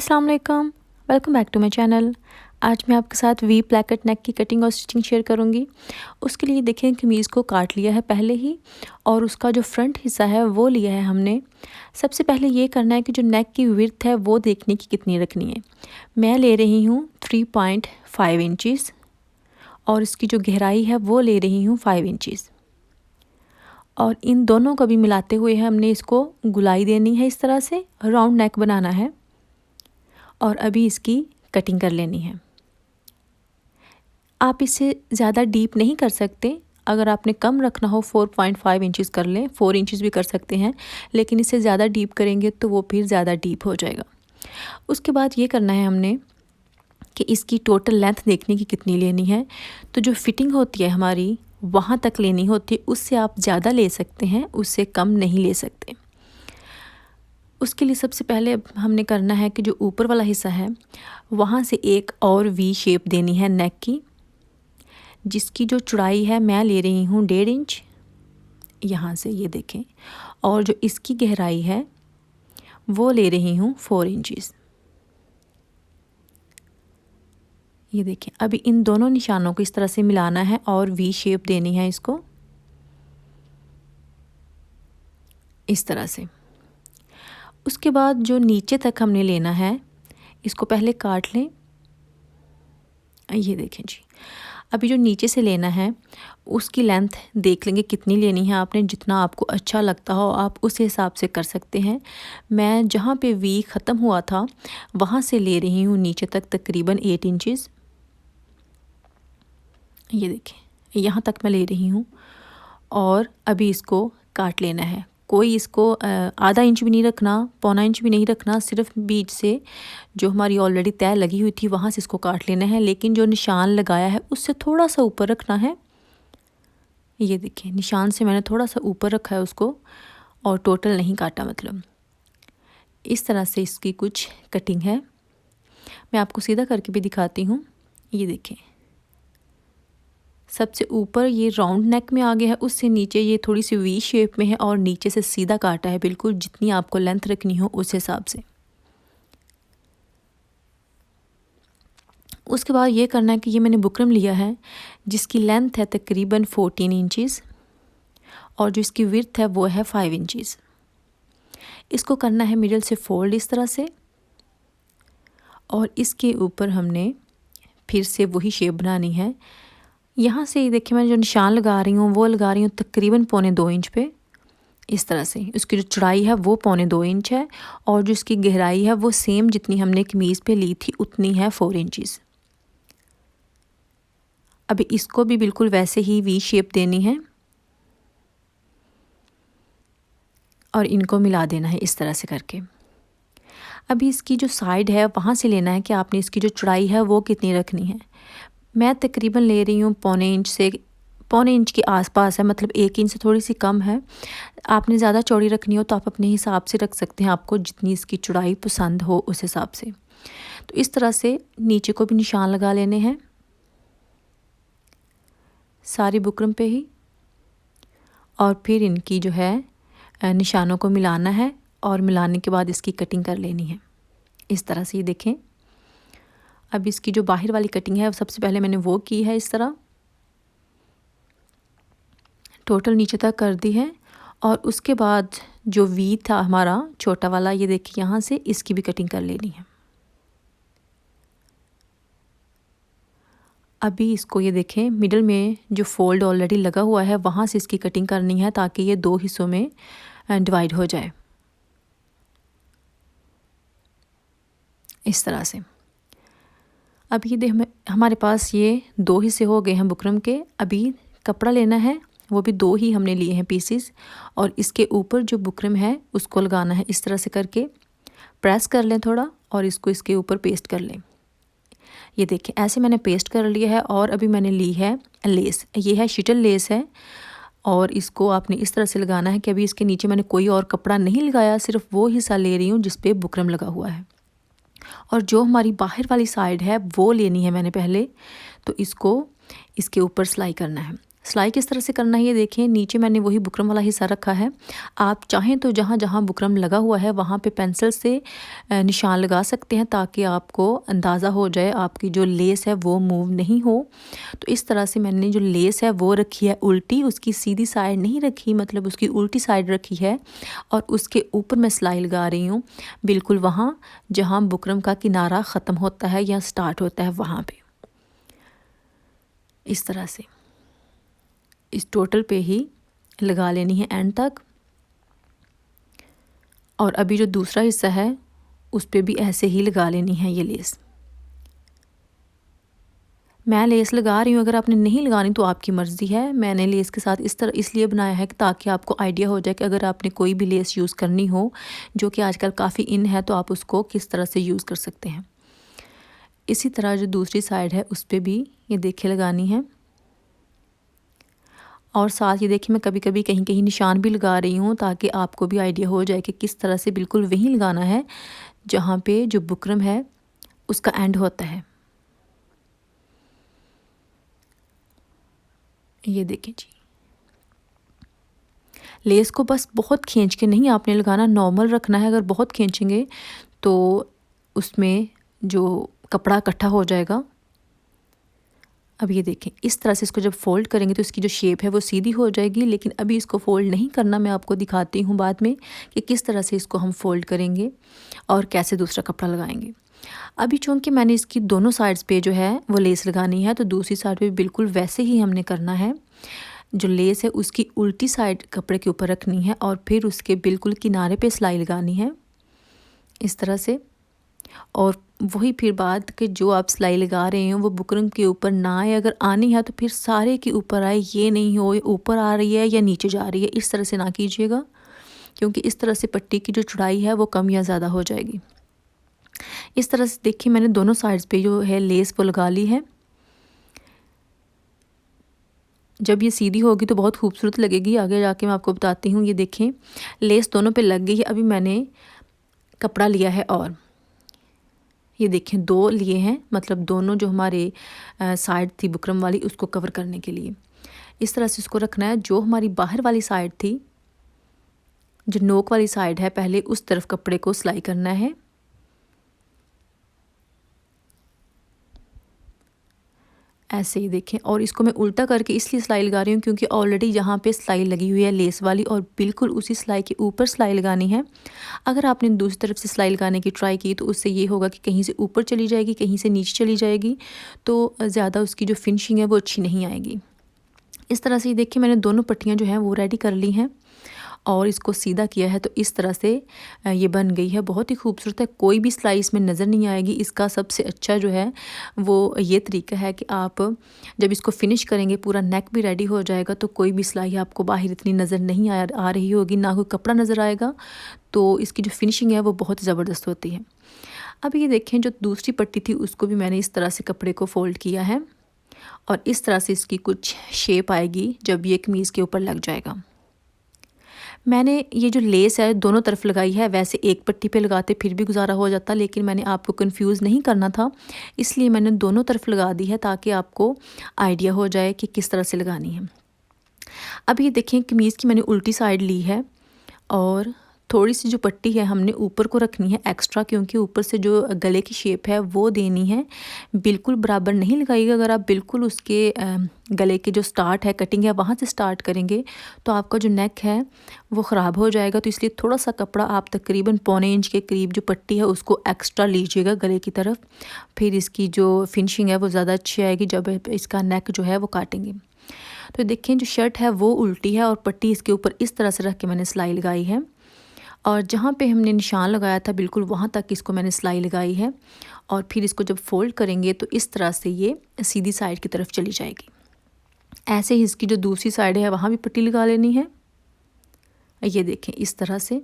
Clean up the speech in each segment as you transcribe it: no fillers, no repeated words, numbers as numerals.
अस्सलाम वालेकुम, welcome back to my channel. आज मैं आपके साथ वी प्लैकेट नेक की कटिंग और स्टिचिंग शेयर करूंगी। उसके लिए देखें कमीज़ को काट लिया है पहले ही, और उसका जो फ्रंट हिस्सा है वो लिया है हमने। सबसे पहले ये करना है कि जो नेक की विड्थ है वो देखने की कितनी रखनी है। मैं ले रही हूँ 3.5 इंचज़ और इसकी जो गहराई है वो ले रही हूँ 5 इंचज़। और इन दोनों को भी मिलाते हुए हमने इसको गुलाई देनी है, इस तरह से राउंड नेक बनाना है और अभी इसकी कटिंग कर लेनी है। आप इसे ज़्यादा डीप नहीं कर सकते, अगर आपने कम रखना हो 4.5 इंचज़ कर लें, 4 इंचज़ भी कर सकते हैं, लेकिन इसे ज़्यादा डीप करेंगे तो वो फिर ज़्यादा डीप हो जाएगा। उसके बाद ये करना है हमने कि इसकी टोटल लेंथ देखने की कितनी लेनी है। तो जो फिटिंग होती है हमारी वहाँ तक लेनी होती है, उससे आप ज़्यादा ले सकते हैं, उससे कम नहीं ले सकते। उसके लिए सबसे पहले हमने करना है कि जो ऊपर वाला हिस्सा है वहाँ से एक और वी शेप देनी है नेक की, जिसकी जो चौड़ाई है मैं ले रही हूँ 1.5 इंच यहाँ से, ये देखें। और जो इसकी गहराई है वो ले रही हूँ 4 इंचज़। ये देखें, अभी इन दोनों निशानों को इस तरह से मिलाना है और वी शेप देनी है इसको, इस तरह से। उसके बाद जो नीचे तक हमने लेना है इसको पहले काट लें। ये देखें जी, अभी जो नीचे से लेना है उसकी लेंथ देख लेंगे कितनी लेनी है आपने। जितना आपको अच्छा लगता हो आप उस हिसाब से कर सकते हैं। मैं जहाँ पे वी ख़त्म हुआ था वहाँ से ले रही हूँ नीचे तक तकरीबन 8 इंचज़। ये देखें, यहाँ तक मैं ले रही हूँ और अभी इसको काट लेना है। कोई इसको आधा इंच भी नहीं रखना, पौना इंच भी नहीं रखना, सिर्फ बीच से जो हमारी ऑलरेडी तय लगी हुई थी वहाँ से इसको काट लेना है। लेकिन जो निशान लगाया है उससे थोड़ा सा ऊपर रखना है। ये देखिए, निशान से मैंने थोड़ा सा ऊपर रखा है उसको और टोटल नहीं काटा, मतलब इस तरह से इसकी कुछ कटिंग है। मैं आपको सीधा करके भी दिखाती हूँ। ये देखें, सबसे ऊपर ये राउंड नेक में आ गया है, उससे नीचे ये थोड़ी सी वी शेप में है और नीचे से सीधा काटा है, बिल्कुल जितनी आपको लेंथ रखनी हो उस हिसाब से। उसके बाद ये करना है कि ये मैंने बुकरम लिया है जिसकी लेंथ है तकरीबन 14 इंचज़ और जो इसकी विड्थ है वो है 5 इंचज़। इसको करना है मिडल से फोल्ड इस तरह से, और इसके ऊपर हमने फिर से वही शेप बनानी है। यहाँ से ये देखिए, मैं जो निशान लगा रही हूँ वो लगा रही हूँ तकरीबन 1.25 इंच पे, इस तरह से। उसकी जो चौड़ाई है वो 1.25 इंच है और जो इसकी गहराई है वो सेम जितनी हमने कमीज़ पे ली थी उतनी है, 4 इंचज़। अभी इसको भी बिल्कुल वैसे ही वी शेप देनी है और इनको मिला देना है इस तरह से करके। अभी इसकी जो साइड है वहाँ से लेना है कि आपने इसकी जो चौड़ाई है वो कितनी रखनी है। मैं तकरीबन ले रही हूँ 1.25 इंच से 1.25 इंच के आसपास है, मतलब 1 इंच से थोड़ी सी कम है। आपने ज़्यादा चौड़ी रखनी हो तो आप अपने हिसाब से रख सकते हैं, आपको जितनी इसकी चौड़ाई पसंद हो उस हिसाब से। तो इस तरह से नीचे को भी निशान लगा लेने हैं सारी बुकरम पे ही, और फिर इनकी जो है निशानों को मिलाना है और मिलाने के बाद इसकी कटिंग कर लेनी है इस तरह से। ये देखें, अब इसकी जो बाहर वाली कटिंग है सबसे पहले मैंने वो की है, इस तरह टोटल नीचे तक कर दी है। और उसके बाद जो वी था हमारा छोटा वाला, ये देखिए यहाँ से इसकी भी कटिंग कर लेनी है। अभी इसको ये देखें, मिडल में जो फोल्ड ऑलरेडी लगा हुआ है वहाँ से इसकी कटिंग करनी है ताकि ये 2 हिस्सों में डिवाइड हो जाए इस तरह से। अब ये देख, हमारे पास ये 2 हिस्से हो गए हैं बुकरम के। अभी कपड़ा लेना है, वो भी 2 ही हमने लिए हैं पीसीस, और इसके ऊपर जो बुकरम है उसको लगाना है इस तरह से करके। प्रेस कर लें थोड़ा और इसको इसके ऊपर पेस्ट कर लें। ये देखें, ऐसे मैंने पेस्ट कर लिया है। और अभी मैंने ली है लेस, ये है शिटल लेस है, और इसको आपने इस तरह से लगाना है कि अभी इसके नीचे मैंने कोई और कपड़ा नहीं लगाया, सिर्फ वो हिस्सा ले रही हूँ जिस पे बुकरम लगा हुआ है। और जो हमारी बाहर वाली साइड है वो लेनी है मैंने पहले, तो इसको इसके ऊपर सिलाई करना है। सिलाई किस तरह से करना है ये देखें, नीचे मैंने वही बुकरम वाला हिस्सा रखा है। आप चाहें तो जहाँ जहाँ बुकरम लगा हुआ है वहाँ पे पेंसिल से निशान लगा सकते हैं, ताकि आपको अंदाज़ा हो जाए आपकी जो लेस है वो मूव नहीं हो। तो इस तरह से मैंने जो लेस है वो रखी है उल्टी, उसकी सीधी साइड नहीं रखी, मतलब उसकी उल्टी साइड रखी है, और उसके ऊपर मैं सिलाई लगा रही हूँ बिल्कुल वहाँ जहाँ बुकरम का किनारा ख़त्म होता है या स्टार्ट होता है वहाँ पे। इस तरह से इस टोटल पे ही लगा लेनी है एंड तक। और अभी जो दूसरा हिस्सा है उस पे भी ऐसे ही लगा लेनी है ये लेस। मैं लेस लगा रही हूँ, अगर आपने नहीं लगानी तो आपकी मर्ज़ी है। मैंने लेस के साथ इस तरह इसलिए बनाया है कि ताकि आपको आइडिया हो जाए कि अगर आपने कोई भी लेस यूज़ करनी हो, जो कि आजकल काफ़ी इन है, तो आप उसको किस तरह से यूज़ कर सकते हैं। इसी तरह जो दूसरी साइड है उस पे भी ये देखिए लगानी है। और साथ ये देखिए मैं कभी कभी कहीं कहीं निशान भी लगा रही हूँ, ताकि आपको भी आइडिया हो जाए कि किस तरह से बिल्कुल वहीं लगाना है जहाँ पे जो बुकरम है उसका एंड होता है। ये देखें जी, लेस को बस बहुत खींच के नहीं आपने लगाना, नॉर्मल रखना है। अगर बहुत खींचेंगे तो उसमें जो कपड़ा इकट्ठा हो जाएगा। अब ये देखें इस तरह से इसको जब फ़ोल्ड करेंगे तो इसकी जो शेप है वो सीधी हो जाएगी, लेकिन अभी इसको फ़ोल्ड नहीं करना, मैं आपको दिखाती हूँ बाद में कि किस तरह से इसको हम फ़ोल्ड करेंगे और कैसे दूसरा कपड़ा लगाएंगे। अभी चूँकि मैंने इसकी दोनों साइड्स पे जो है वो लेस लगानी है, तो दूसरी साइड पे बिल्कुल वैसे ही हमने करना है। जो लेस है उसकी उल्टी साइड कपड़े के ऊपर रखनी है और फिर उसके बिल्कुल किनारे पे सिलाई लगानी है इस तरह से। और वही फिर बात कि जो आप सिलाई लगा रहे हैं वो बुकरम के ऊपर ना आए, अगर आनी है तो फिर सारे के ऊपर आए, ये नहीं हो ऊपर आ रही है या नीचे जा रही है, इस तरह से ना कीजिएगा, क्योंकि इस तरह से पट्टी की जो चौड़ाई है वो कम या ज़्यादा हो जाएगी। इस तरह से देखिए मैंने दोनों साइड्स पे जो है लेस वो लगा ली है। जब ये सीधी होगी तो बहुत खूबसूरत लगेगी, आगे जाके मैं आपको बताती हूँ। ये देखें लेस दोनों पे लग गई है। अभी मैंने कपड़ा लिया है और ये देखें दो लिए हैं, मतलब दोनों जो हमारे साइड थी बुकरम वाली उसको कवर करने के लिए इस तरह से इसको रखना है। जो हमारी बाहर वाली साइड थी, जो नोक वाली साइड है, पहले उस तरफ कपड़े को सिलाई करना है। ऐसे ही देखें, और इसको मैं उल्टा करके इसलिए सिलाई लगा रही हूँ क्योंकि ऑलरेडी यहाँ पे सिलाई लगी हुई है लेस वाली, और बिल्कुल उसी सिलाई के ऊपर सिलाई लगानी है। अगर आपने दूसरी तरफ से सिलाई लगाने की ट्राई की तो उससे ये होगा कि कहीं से ऊपर चली जाएगी, कहीं से नीचे चली जाएगी, तो ज़्यादा उसकी जो फिनिशिंग है वो अच्छी नहीं आएगी। इस तरह से ये देखिए मैंने दोनों पट्टियाँ जो हैं वो रेडी कर ली हैं और इसको सीधा किया है, तो इस तरह से ये बन गई है। बहुत ही खूबसूरत है, कोई भी सिलाई इसमें नज़र नहीं आएगी। इसका सबसे अच्छा जो है वो ये तरीका है कि आप जब इसको फिनिश करेंगे, पूरा नेक भी रेडी हो जाएगा, तो कोई भी सिलाई आपको बाहर इतनी नज़र नहीं आ रही होगी, ना कोई कपड़ा नज़र आएगा। तो इसकी जो फिनिशिंग है वो बहुत ज़बरदस्त होती है। अब ये देखें जो दूसरी पट्टी थी उसको भी मैंने इस तरह से कपड़े को फ़ोल्ड किया है और इस तरह से इसकी कुछ शेप आएगी जब ये कमीज़ के ऊपर लग जाएगा। मैंने ये जो लेस है दोनों तरफ लगाई है, वैसे एक पट्टी पे लगाते फिर भी गुजारा हो जाता, लेकिन मैंने आपको कंफ्यूज नहीं करना था, इसलिए मैंने दोनों तरफ लगा दी है ताकि आपको आइडिया हो जाए कि किस तरह से लगानी है। अब ये देखें कमीज़ की मैंने उल्टी साइड ली है और थोड़ी सी जो पट्टी है हमने ऊपर को रखनी है एक्स्ट्रा, क्योंकि ऊपर से जो गले की शेप है वो देनी है। बिल्कुल बराबर नहीं लगाइएगा। अगर आप बिल्कुल उसके गले के जो स्टार्ट है कटिंग है वहाँ से स्टार्ट करेंगे तो आपका जो नेक है वो ख़राब हो जाएगा। तो इसलिए थोड़ा सा कपड़ा आप तकरीबन 1.25 इंच के करीब जो पट्टी है उसको एक्स्ट्रा लीजिएगा गले की तरफ, फिर इसकी जो फिनिशिंग है वो ज़्यादा अच्छी आएगी जब इसका नेक जो है वो काटेंगे। तो देखें जो शर्ट है वो उल्टी है और पट्टी इसके ऊपर इस तरह से रख के मैंने सिलाई लगाई है, और जहाँ पे हमने निशान लगाया था बिल्कुल वहाँ तक इसको मैंने सिलाई लगाई है। और फिर इसको जब फोल्ड करेंगे तो इस तरह से ये सीधी साइड की तरफ चली जाएगी। ऐसे ही इसकी जो दूसरी साइड है वहाँ भी पट्टी लगा लेनी है। ये देखें इस तरह से।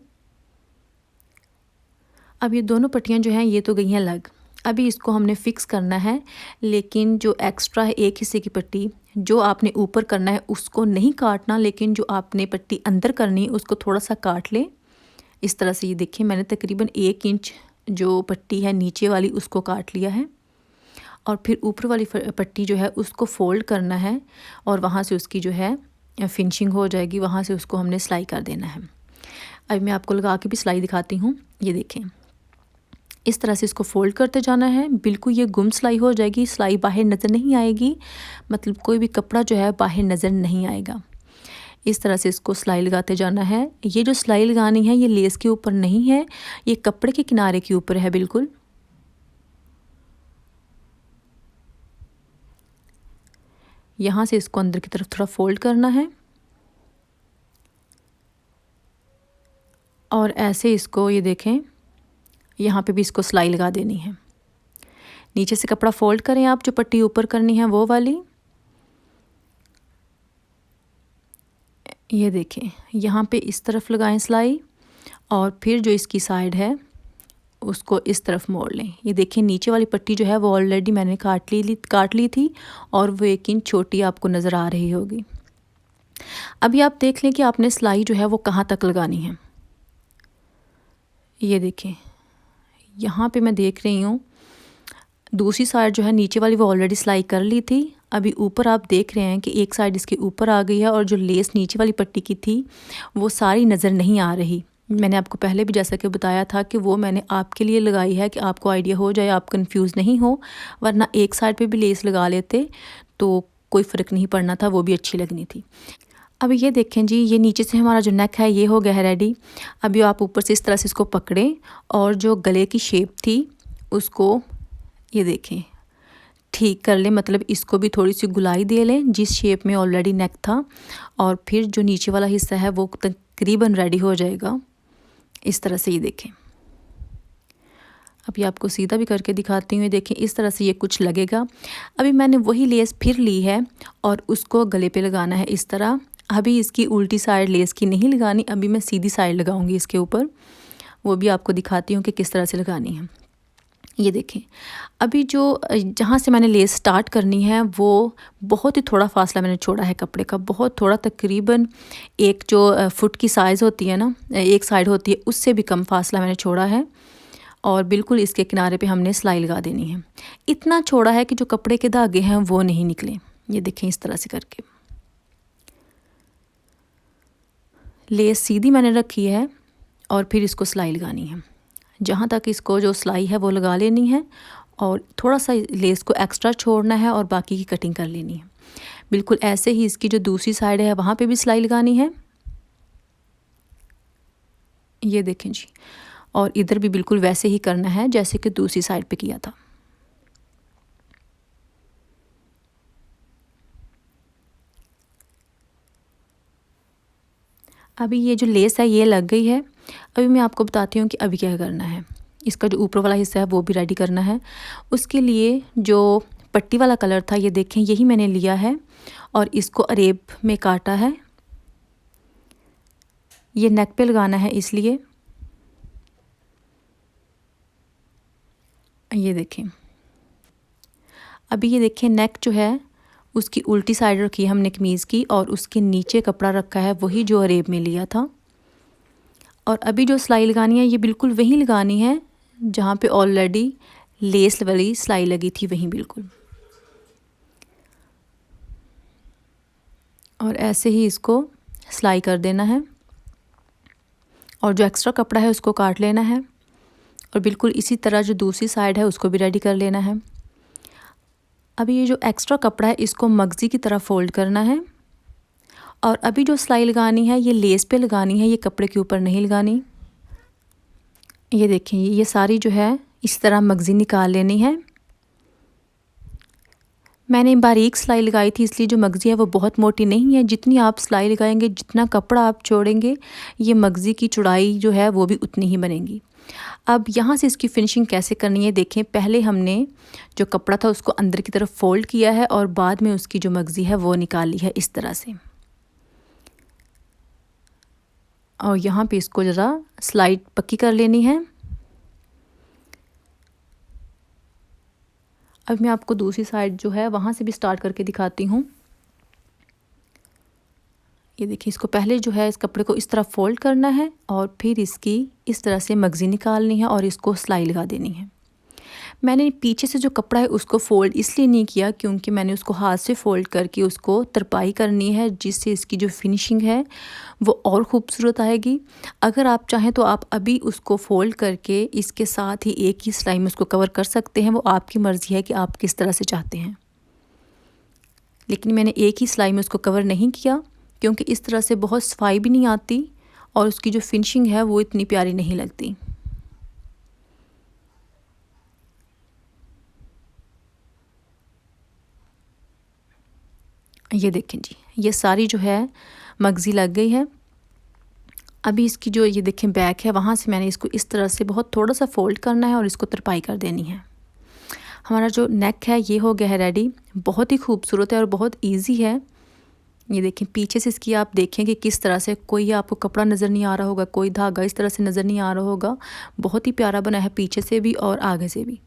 अब ये दोनों पट्टियाँ जो हैं ये तो गई हैं लग, अभी इसको हमने फ़िक्स करना है, लेकिन जो एक्स्ट्रा है एक हिस्से की पट्टी जो आपने ऊपर करना है उसको नहीं काटना, लेकिन जो आपने पट्टी अंदर करनी है उसको थोड़ा सा काट लें इस तरह से। ये देखिए मैंने तकरीबन 1 इंच जो पट्टी है नीचे वाली उसको काट लिया है और फिर ऊपर वाली पट्टी जो है उसको फ़ोल्ड करना है और वहाँ से उसकी जो है फिनिशिंग हो जाएगी, वहाँ से उसको हमने सिलाई कर देना है। अब मैं आपको लगा के भी सिलाई दिखाती हूँ। ये देखें, इस तरह से इसको फ़ोल्ड करते जाना है, बिल्कुल ये गुम सिलाई हो जाएगी, सिलाई बाहर नज़र नहीं आएगी, मतलब कोई भी कपड़ा जो है बाहर नज़र नहीं आएगा। इस तरह से इसको सिलाई लगाते जाना है। ये जो सिलाई लगानी है ये लेस के ऊपर नहीं है, ये कपड़े के किनारे के ऊपर है बिल्कुल। यहाँ से इसको अंदर की तरफ थोड़ा फ़ोल्ड करना है और ऐसे इसको, ये देखें, यहाँ पे भी इसको सिलाई लगा देनी है। नीचे से कपड़ा फ़ोल्ड करें आप, जो पट्टी ऊपर करनी है वो वाली। ये देखें, यहाँ पे इस तरफ लगाएं सिलाई और फिर जो इसकी साइड है उसको इस तरफ मोड़ लें। ये देखिए, नीचे वाली पट्टी जो है वो ऑलरेडी मैंने काट ली थी और वो 1 इंच छोटी आपको नज़र आ रही होगी। अभी आप देख लें कि आपने सिलाई जो है वो कहाँ तक लगानी है। ये देखें, यहाँ पे मैं देख रही हूँ दूसरी साइड जो है नीचे वाली वो ऑलरेडी सिलाई कर ली थी। अभी ऊपर आप देख रहे हैं कि एक साइड इसके ऊपर आ गई है और जो लेस नीचे वाली पट्टी की थी वो सारी नज़र नहीं आ रही। मैंने आपको पहले भी जैसा कि बताया था कि वो मैंने आपके लिए लगाई है कि आपको आइडिया हो जाए, आप कंफ्यूज नहीं हो, वरना एक साइड पे भी लेस लगा लेते तो कोई फ़र्क नहीं पड़ना था, वो भी अच्छी लगनी थी। अब ये देखें जी, ये नीचे से हमारा जो नेक है ये हो गया है रेडी। अभी आप ऊपर से इस तरह से इसको पकड़ें और जो गले की शेप थी उसको, ये देखें, ठीक कर लें, मतलब इसको भी थोड़ी सी गुलाई दे लें जिस शेप में ऑलरेडी नेक था, और फिर जो नीचे वाला हिस्सा है वो तकरीबन रेडी हो जाएगा इस तरह से। ये देखें, अभी आपको सीधा भी करके दिखाती हूँ। ये देखें, इस तरह से ये कुछ लगेगा। अभी मैंने वही लेस फिर ली है और उसको गले पे लगाना है इस तरह। अभी इसकी उल्टी साइड लेस की नहीं लगानी, अभी मैं सीधी साइड लगाऊंगी इसके ऊपर, वो भी आपको दिखाती हूँ कि किस तरह से लगानी है। ये देखें, अभी जो जहाँ से मैंने लेस स्टार्ट करनी है वो बहुत ही थोड़ा फासला मैंने छोड़ा है कपड़े का, बहुत थोड़ा, तकरीबन एक जो फुट की साइज़ होती है ना, एक साइड होती है, उससे भी कम फासला मैंने छोड़ा है और बिल्कुल इसके किनारे पे हमने सिलाई लगा देनी है। इतना छोड़ा है कि जो कपड़े के धागे हैं वो नहीं निकले। ये देखें, इस तरह से करके लेस सीधी मैंने रखी है और फिर इसको सिलाई लगानी है। जहाँ तक इसको जो सिलाई है वो लगा लेनी है और थोड़ा सा लेस को एक्स्ट्रा छोड़ना है और बाकी की कटिंग कर लेनी है। बिल्कुल ऐसे ही इसकी जो दूसरी साइड है वहाँ पे भी सिलाई लगानी है। ये देखें जी, और इधर भी बिल्कुल वैसे ही करना है जैसे कि दूसरी साइड पे किया था। अभी ये जो लेस है ये लग गई है। अभी मैं आपको बताती हूँ कि अभी क्या करना है। इसका जो ऊपर वाला हिस्सा है वो भी रेडी करना है। उसके लिए जो पट्टी वाला कलर था, ये देखें, यही मैंने लिया है और इसको अरेब में काटा है। ये नेक पे लगाना है इसलिए। ये देखें, अभी ये देखें, नेक जो है उसकी उल्टी साइड रखी है हमने कमीज़ की और उसके नीचे कपड़ा रखा है वही जो अरेब में लिया था। और अभी जो सिलाई लगानी है ये बिल्कुल वहीं लगानी है जहाँ पे ऑलरेडी लेस वाली सिलाई लगी थी, वहीं बिल्कुल। और ऐसे ही इसको सिलाई कर देना है और जो एक्स्ट्रा कपड़ा है उसको काट लेना है और बिल्कुल इसी तरह जो दूसरी साइड है उसको भी रेडी कर लेना है। अभी ये जो एक्स्ट्रा कपड़ा है इसको मगज़ी की तरह फ़ोल्ड करना है और अभी जो सिलाई लगानी है ये लेस पे लगानी है, ये कपड़े के ऊपर नहीं लगानी। ये देखें, ये सारी जो है इस तरह मगज़ी निकाल लेनी है। मैंने बारीक सिलाई लगाई थी इसलिए जो मगज़ी है वो बहुत मोटी नहीं है। जितनी आप सिलाई लगाएंगे, जितना कपड़ा आप छोड़ेंगे, ये मगज़ी की चौड़ाई जो है वो भी उतनी ही बनेगी। अब यहाँ से इसकी फिनिशिंग कैसे करनी है देखें। पहले हमने जो कपड़ा था उसको अंदर की तरफ फ़ोल्ड किया है और बाद में उसकी जो मगज़ी है वो निकाली है इस तरह से। और यहाँ पे इसको ज़रा स्लाइड पक्की कर लेनी है। अब मैं आपको दूसरी साइड जो है वहाँ से भी स्टार्ट करके दिखाती हूँ। ये देखिए, इसको पहले जो है इस कपड़े को इस तरह फ़ोल्ड करना है और फिर इसकी इस तरह से मगज़ी निकालनी है और इसको सिलाई लगा देनी है। मैंने पीछे से जो कपड़ा है उसको फ़ोल्ड इसलिए नहीं किया क्योंकि मैंने उसको हाथ से फ़ोल्ड करके उसको तरपाई करनी है, जिससे इसकी जो फिनिशिंग है वो और ख़ूबसूरत आएगी। अगर आप चाहें तो आप अभी उसको फ़ोल्ड करके इसके साथ ही एक ही सिलाई में उसको कवर कर सकते हैं, वो आपकी मर्ज़ी है कि आप किस तरह से चाहते हैं। लेकिन मैंने एक ही सिलाई में उसको कवर नहीं किया क्योंकि इस तरह से बहुत सफाई भी नहीं आती और उसकी जो फिनिशिंग है वो इतनी प्यारी नहीं लगती। ये देखें जी, ये सारी जो है मगज़ी लग गई है। अभी इसकी जो ये देखें बैक है, वहाँ से मैंने इसको इस तरह से बहुत थोड़ा सा फ़ोल्ड करना है और इसको तरपाई कर देनी है। हमारा जो नेक है ये हो गया है रेडी। बहुत ही खूबसूरत है और बहुत ईजी है। ये देखें पीछे से इसकी आप देखें कि किस तरह से, कोई आपको कपड़ा नज़र नहीं आ रहा होगा, कोई धागा इस तरह से नज़र नहीं आ रहा होगा। बहुत ही प्यारा बना है पीछे से भी और आगे से भी।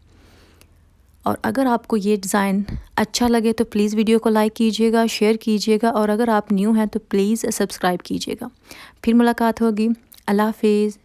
और अगर आपको ये डिज़ाइन अच्छा लगे तो प्लीज़ वीडियो को लाइक कीजिएगा, शेयर कीजिएगा और अगर आप न्यू हैं तो प्लीज़ सब्सक्राइब कीजिएगा। फिर मुलाकात होगी। अल्लाह हाफ़िज़।